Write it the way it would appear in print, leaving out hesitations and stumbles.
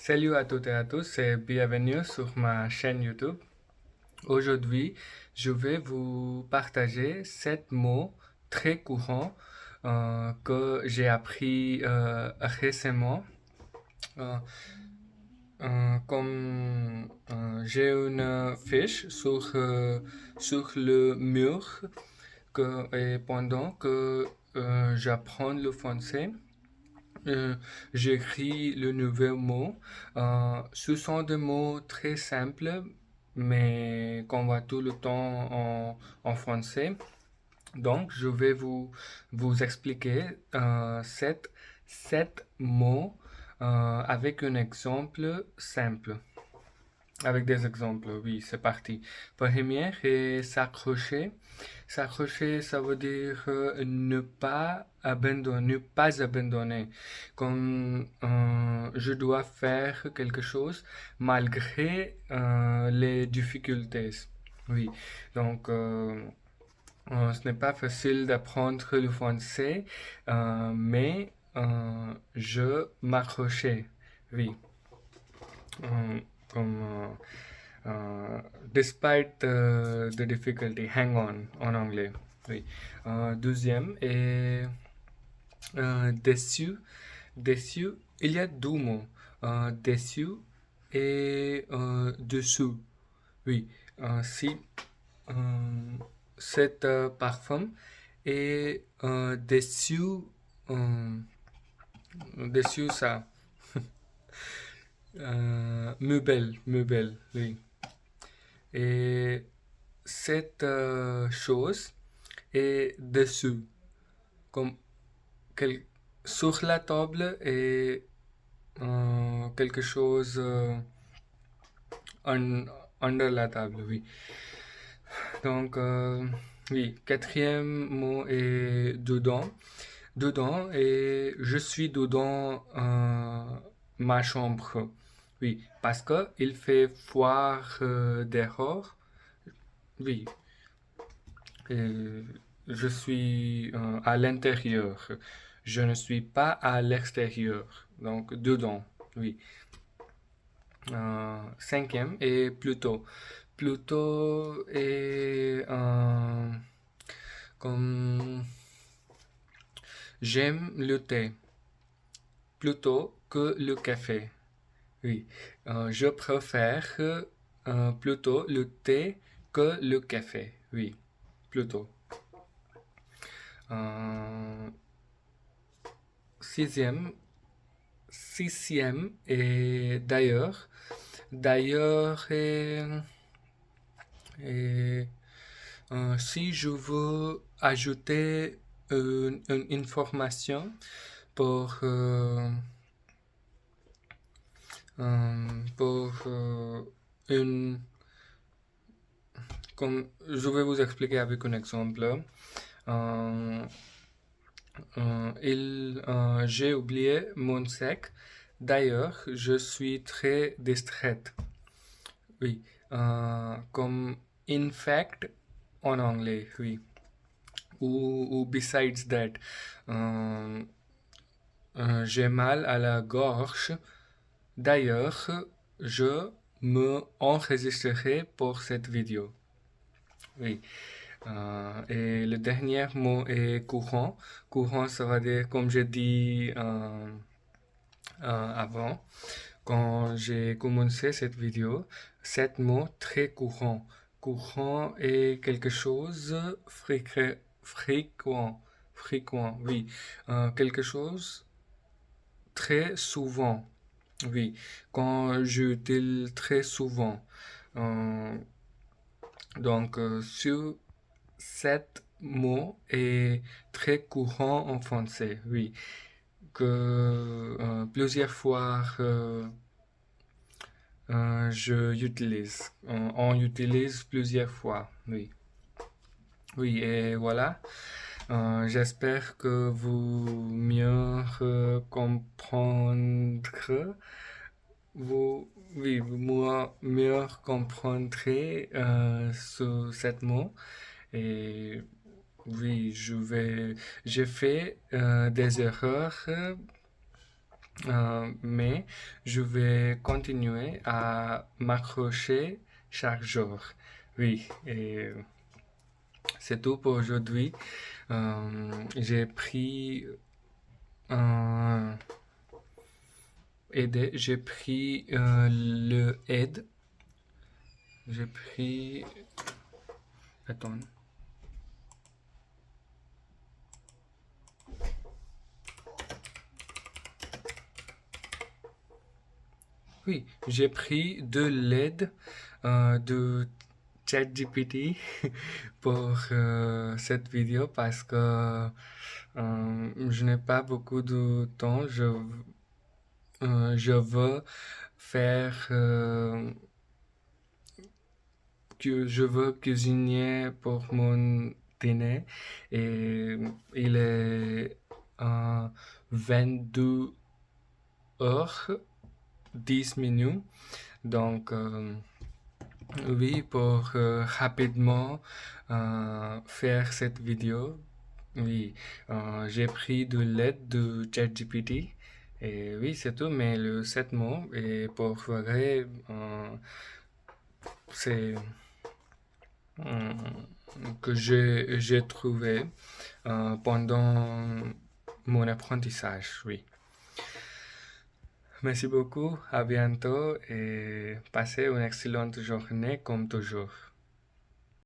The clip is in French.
Salut à toutes et à tous et bienvenue sur ma chaîne YouTube. Aujourd'hui, je vais vous partager 7 mots très courants que j'ai appris récemment. Euh, comme j'ai une fiche sur le mur et pendant que j'apprends le français, euh, j'écris le nouveau mot. Ce sont des mots très simples, mais qu'on voit tout le temps en français. Donc, je vais vous expliquer sept mots avec un exemple simple. Avec des exemples, oui, c'est parti. Premier est s'accrocher. S'accrocher, ça veut dire ne pas abandonner. Comme je dois faire quelque chose malgré les difficultés. Oui, donc ce n'est pas facile d'apprendre le français, mais je m'accrochais. Oui. Euh, comme despite the difficulty, hang on en anglais. Oui. Deuxième est déçu. Déçu, il y a deux mots. Déçu et dessous. Oui. Si euh, cet parfum est euh, déçu ça. Meuble, oui. Et cette chose est dessus, comme quel- sur la table et quelque chose un- under la table, oui. Donc, oui, quatrième mot est dedans. Dedans, et je suis dedans ma chambre. Oui, parce que il fait froid dehors. Oui, et je suis à l'intérieur. Je ne suis pas à l'extérieur. Donc, dedans, oui. Cinquième est plutôt. Plutôt est comme j'aime le thé plutôt que le café. Oui, je préfère plutôt le thé que le café. Oui, plutôt. Euh, sixième, sixième et d'ailleurs. D'ailleurs, si je veux ajouter une information pour, pour une... Comme je vais vous expliquer avec un exemple. Euh, j'ai oublié mon sac. D'ailleurs, je suis très distraite. Oui, comme in fact en anglais, oui. Ou besides that, euh, j'ai mal à la gorge. D'ailleurs, je me enregistrerai pour cette vidéo. Oui. Et le dernier mot est courant. Courant, ça veut dire, comme j'ai dit avant, quand j'ai commencé cette vidéo, sept mots très courant. Courant est quelque chose fréquent, fréquent, oui. Quelque chose très souvent, oui. Quand j'utilise très souvent. Euh, donc, sur sept mots est très courant en français, oui. Que plusieurs fois je utilise. On utilise plusieurs fois, oui. Oui, et voilà. J'espère que vous mieux comprendre. Vous, oui, moi mieux comprendrez ce cette mot. Et oui, j'ai fait des erreurs Mais je vais continuer à m'accrocher chaque jour. Oui, et c'est tout pour aujourd'hui. J'ai pris un j'ai pris le aide. J'ai pris. Attends. Oui, j'ai pris de l'aide de ChatGPT pour cette vidéo parce que je n'ai pas beaucoup de temps. Je veux faire que je veux cuisiner pour mon dîner et il est 22 heures 10 minutes. Donc, oui, pour rapidement faire cette vidéo, oui, j'ai pris de l'aide de ChatGPT. Et oui, c'est tout, mais le 7 mots, et pour vrai, c'est euh, que j'ai trouvé pendant mon apprentissage, oui. Merci beaucoup, à bientôt et passez une excellente journée comme toujours.